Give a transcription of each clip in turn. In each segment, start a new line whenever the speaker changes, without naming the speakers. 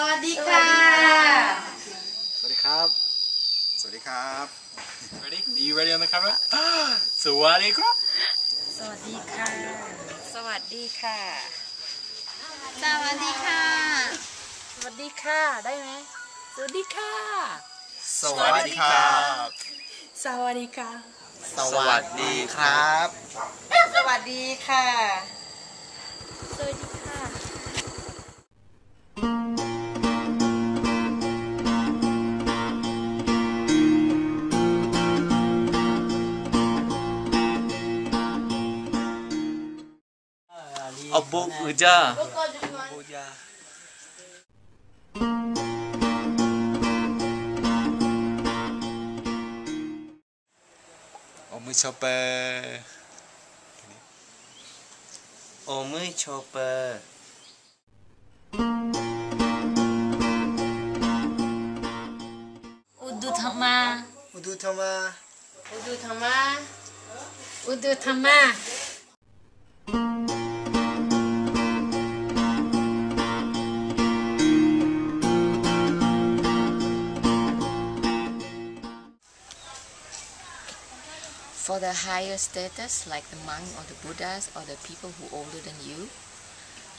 วัสดีค่ะ
สวัสดีครับสวัสดีครับ
Ready? Are you ready on the camera? สวัสดีครับ
สวัสดีค่ะสวัสดีค่ะสวัสดีค่ะสวัสดีค่ะได้ไหมสวัสดีค่ะ
สวัสดีครับ
สวัสดีค่ะ
สวัสดีครับ
สวัสดีค่ะสวัสดีค่ะ
Abu Uja
Omui chopper
Omui chopper
Udu Thama
Udu Thama
Udu Thama Udu Thama For the higher status, like the monk or the Buddhas or the people who are older than you,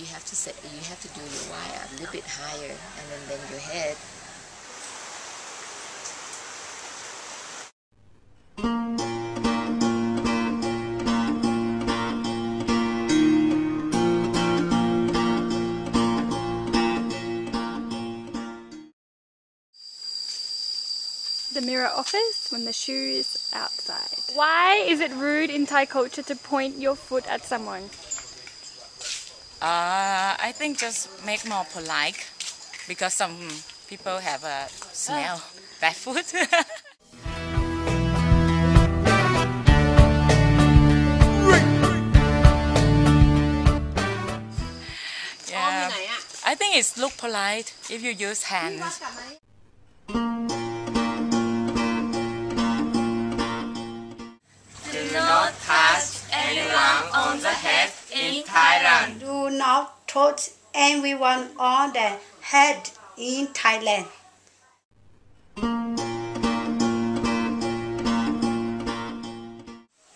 you have to do your wire a little bit higher and then bend your head.
The mirror office when the shoe is outside. Why is it rude in Thai culture to point your foot at someone?
I think just make more polite because some people have a smell bad food. Yeah, I think it's look polite if you use hands.
Do not touch anyone on the head in Thailand.
Do not touch anyone on the head in Thailand.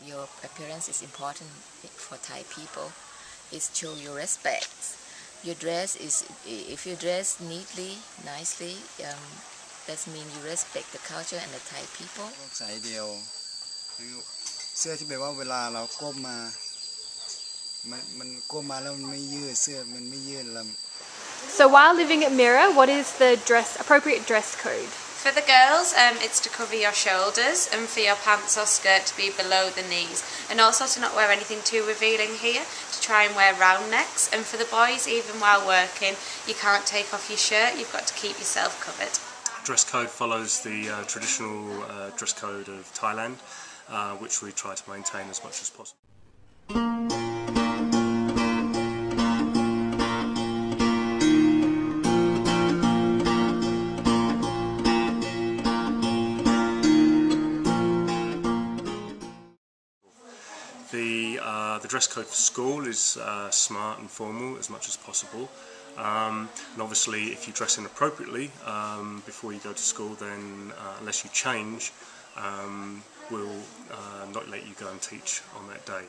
Your appearance is important for Thai people. It shows your respect. Your dress is, if you dress neatly, nicely, that means you respect the culture and the Thai people.
สายเดียวเสื้อที่แบบว่าเวลาเราก้มมามันก้มมาแล้วมันไม่ยืดเสื้อมันไม่ยืดแล้ว
So while living at Mira, what is the appropriate dress code?
For the girls, it's to cover your shoulders and for your pants or skirt to be below the knees, and also to not wear anything too revealing here, to try and wear round necks. And for the boys, even while working, you can't take off your shirt, you've got to keep yourself covered.
Dress code follows the traditional dress code of Thailand, which we try to maintain as much as possible. The dress code for school is smart and formal as much as possible, and obviously if you dress inappropriately before you go to school, then unless you change, we'll not let you go and teach on that day.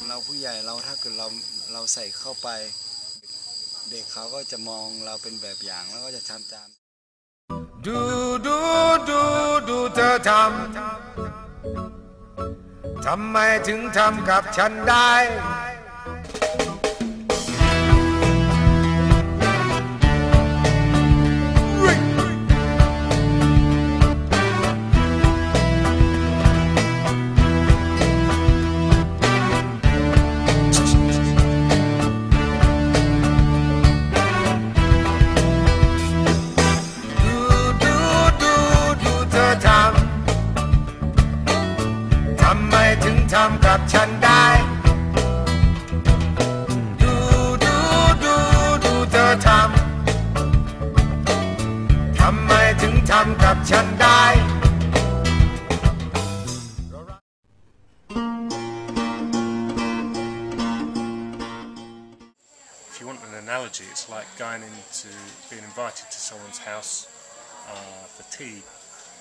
เราผู้ใหญ่เราถ้าเกิดเราใส่เข้าไปเด็กเขาก็จะมองเราเป็นแบบอย่างแล้วก็จะทำตาม
ดูเธอทำไมถึงทำกับฉันได้ทำกับฉันได้
analogy, it's like being invited to someone's house for tea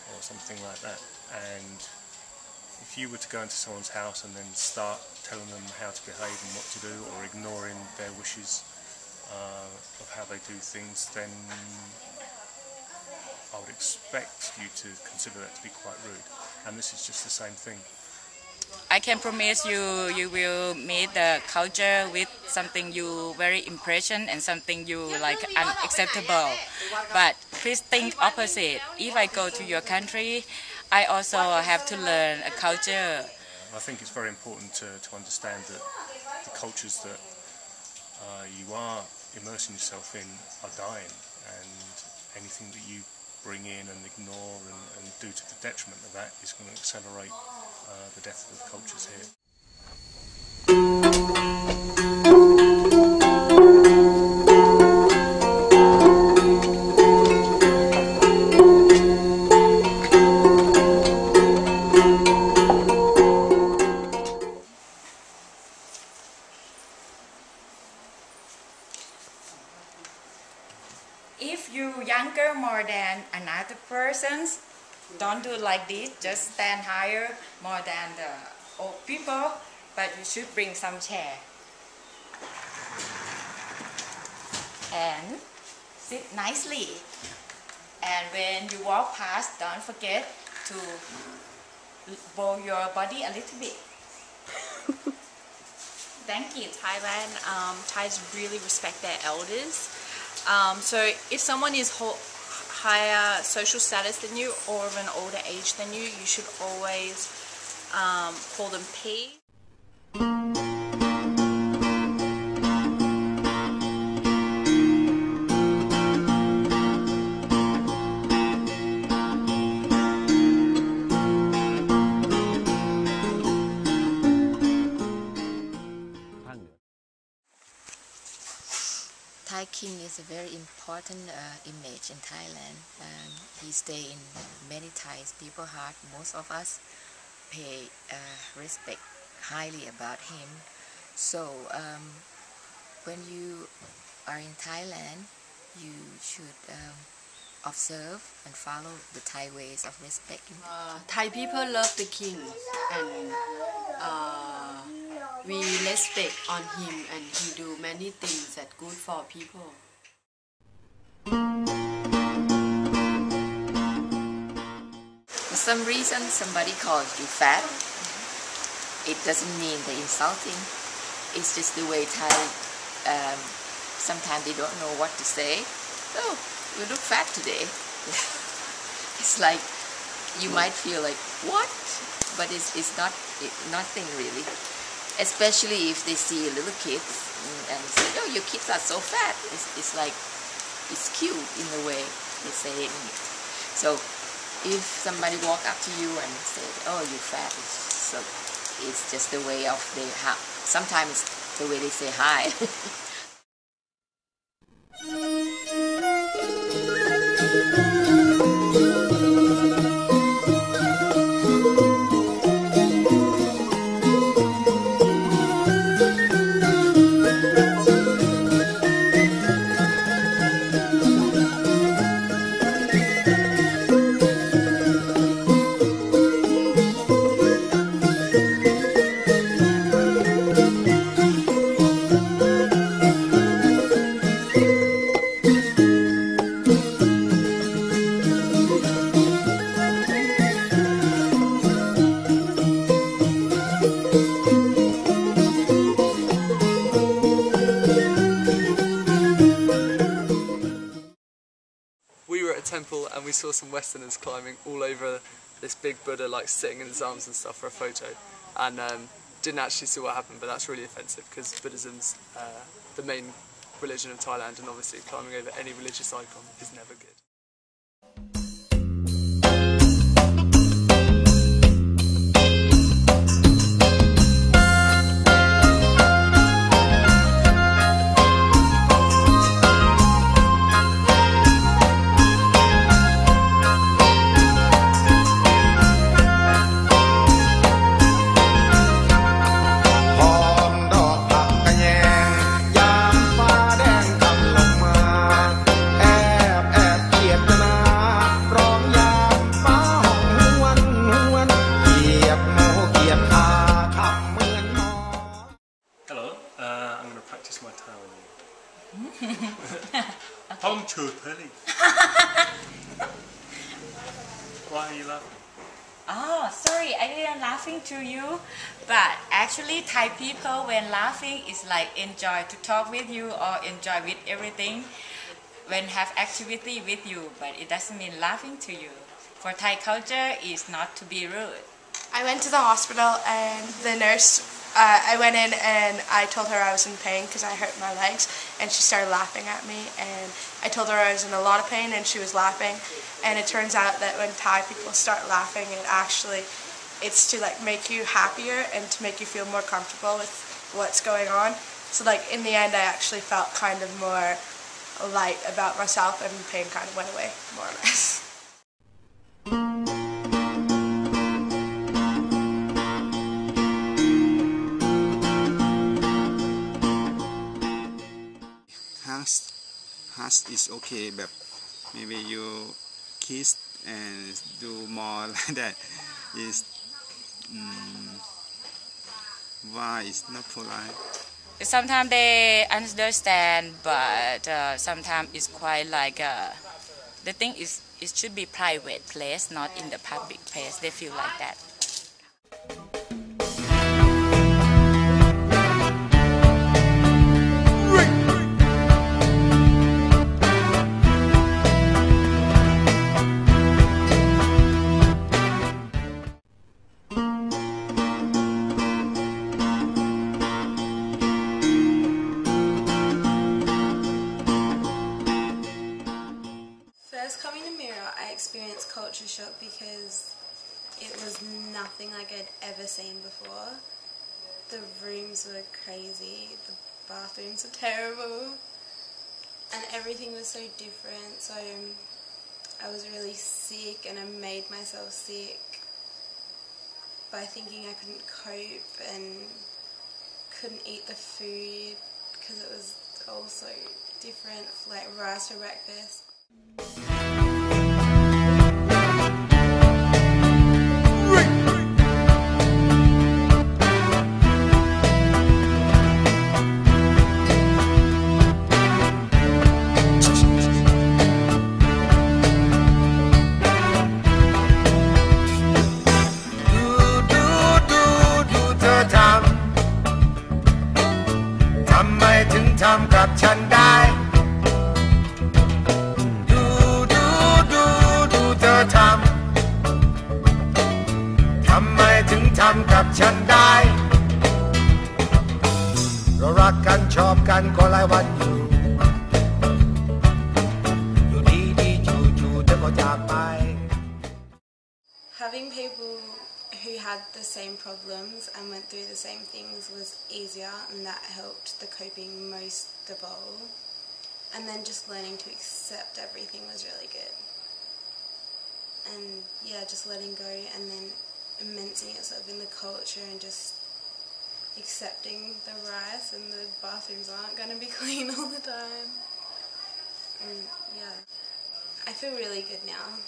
or something like that. And if you were to go into someone's house and then start telling them how to behave and what to do, or ignoring their wishes of how they do things, then I would expect you to consider that to be quite rude. And this is just the same thing.
I can promise you will meet the culture with something you very impression and something you like unacceptable. But please think opposite. If I go to your country, I also have to learn a culture.
I think it's very important to understand that the cultures that you are immersing yourself in are dying, and anything that you bring in and ignore and do to the detriment of that is going to accelerate the death of the cultures here.
If you younger more than another person, don't do like this, just stand higher more than the old people, but you should bring some chair. And sit nicely. And when you walk past, don't forget to bow your body a little bit.
Thank you. Thailand, Thais really respect their elders. So if someone is higher social status than you or of an older age than you, you should always call them P.
Thai king is a very important image in Thailand. He stays in many Thai people's heart. Most of us pay respect highly about him. So when you are in Thailand, you should observe and follow the Thai ways of respecting.
Thai people love the king, and we respect on him, and he do many things that good for people.
For some reason, somebody calls you fat. It doesn't mean they're insulting. It's just the way Thai. Sometimes they don't know what to say. Oh, you look fat today. It's like you might feel like what, but it's not nothing really. Especially if they see little kids and say, "Oh, your kids are so fat." It's like it's cute in the way they say it. So if somebody walk up to you and say, "Oh, you're fat," it's just the way of sometimes it's the way they say hi.
We were at a temple and we saw some Westerners climbing all over this big Buddha, like sitting in his arms and stuff for a photo, and didn't actually see what happened, but that's really offensive because Buddhism's the main religion of Thailand, and obviously climbing over any religious icon is never good.
Punctured Pelly. Why are you laughing?
Oh, sorry, I didn't laughing to you. But actually, Thai people when laughing is like enjoy to talk with you or enjoy with everything. When have activity with you, but it doesn't mean laughing to you. For Thai culture, is not to be rude.
I went to the hospital and the nurse, I went in and I told her I was in pain because I hurt my legs, and she started laughing at me, and I told her I was in a lot of pain and she was laughing, and it turns out that when Thai people start laughing, it's to like make you happier and to make you feel more comfortable with what's going on. So like in the end I actually felt kind of more light about myself and pain kind of went away, more or less.
Hush is okay, but maybe you kiss and do more like that. Is why it's not polite.
Sometimes they understand, but sometimes it's quite like the thing is it should be private place, not in the public place. They feel like that.
First coming to Mira, I experienced culture shock because it was nothing like I'd ever seen before. The rooms were crazy, the bathrooms were terrible, and everything was so different, so I was really sick and I made myself sick by thinking I couldn't cope and couldn't eat the food because it was all so different, like rice for breakfast. Having people who had the same problems and went through the same things was easier, and that helped the coping most of all. And then just learning to accept everything was really good. And yeah, just letting go and then immersing yourself in the culture and just accepting the rice and the bathrooms aren't going to be clean all the time. And yeah, I feel really good now.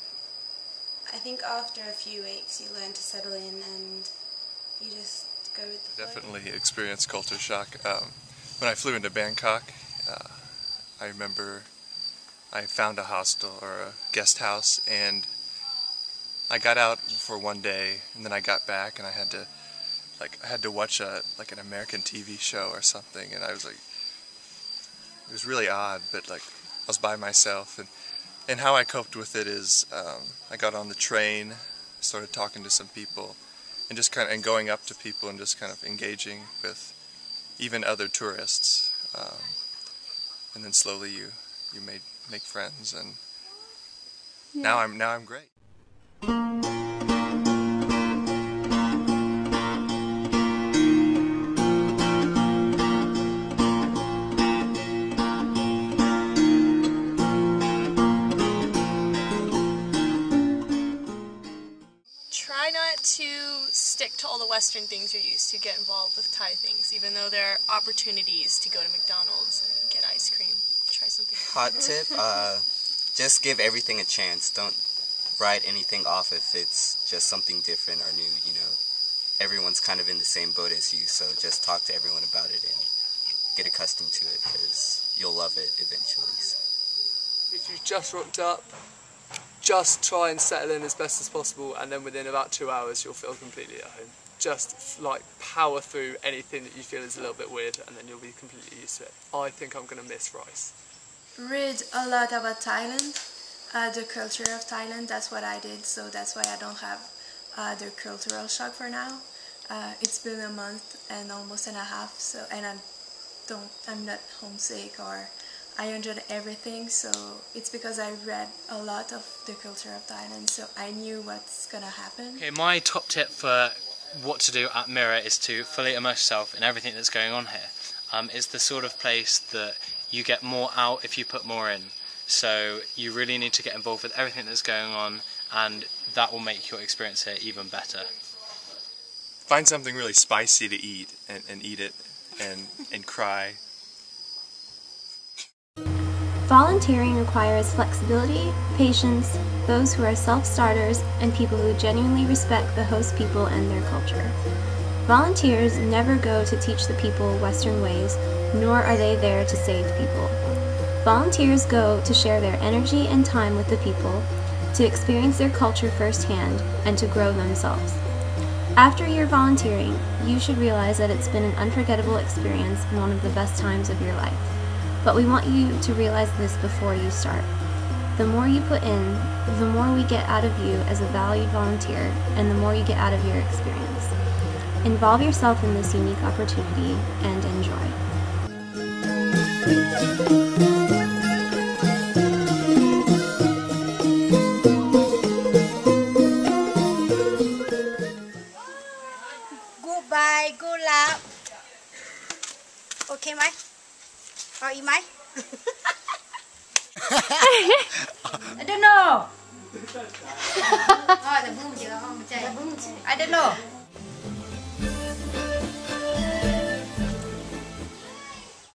I think after a few weeks you learn to settle in and you just go with the flow.
Definitely experienced culture shock. When I flew into Bangkok, I remember I found a hostel or a guest house, and I got out for one day and then I got back and I had to watch an American TV show or something, and I was like, it was really odd, but like I was by myself, and how I coped with it is I got on the train, started talking to some people, and just kind of going up to people and just kind of engaging with even other tourists, and then slowly you make friends, and now I'm great.
Try not to stick to all the Western things you're used to. Get involved with Thai things, even though there are opportunities to go to McDonald's and get ice cream. Try something.
Hot tip, just give everything a chance. Don't write anything off if it's just something different or new, you know. Everyone's kind of in the same boat as you, so just talk to everyone about it and get accustomed to it because you'll love it eventually. So.
If you've just rocked up, just try and settle in as best as possible, and then within about 2 hours you'll feel completely at home. Just like power through anything that you feel is a little bit weird, and then you'll be completely used to it. I think I'm going to miss rice.
Read a lot about Thailand, the culture of Thailand. That's what I did, so that's why I don't have the cultural shock for now. It's been a month and almost and a half, so and I'm not homesick, or I enjoyed everything. So it's because I read a lot of the culture of Thailand, so I knew what's gonna happen.
Okay, my top tip for what to do at Mirror is to fully immerse yourself in everything that's going on here. It's the sort of place that you get more out if you put more in. So you really need to get involved with everything that's going on, and that will make your experience here even better.
Find something really spicy to eat and eat it and cry.
Volunteering requires flexibility, patience, those who are self-starters, and people who genuinely respect the host people and their culture. Volunteers never go to teach the people Western ways, nor are they there to save people. Volunteers go to share their energy and time with the people, to experience their culture firsthand, and to grow themselves. After you're volunteering, you should realize that it's been an unforgettable experience and one of the best times of your life. But we want you to realize this before you start. The more you put in, the more we get out of you as a valued volunteer, and the more you get out of your experience. Involve yourself in this unique opportunity and enjoy.
Goodbye, good luck. Okay, Mike? Or you, Mike? I don't know. I don't know.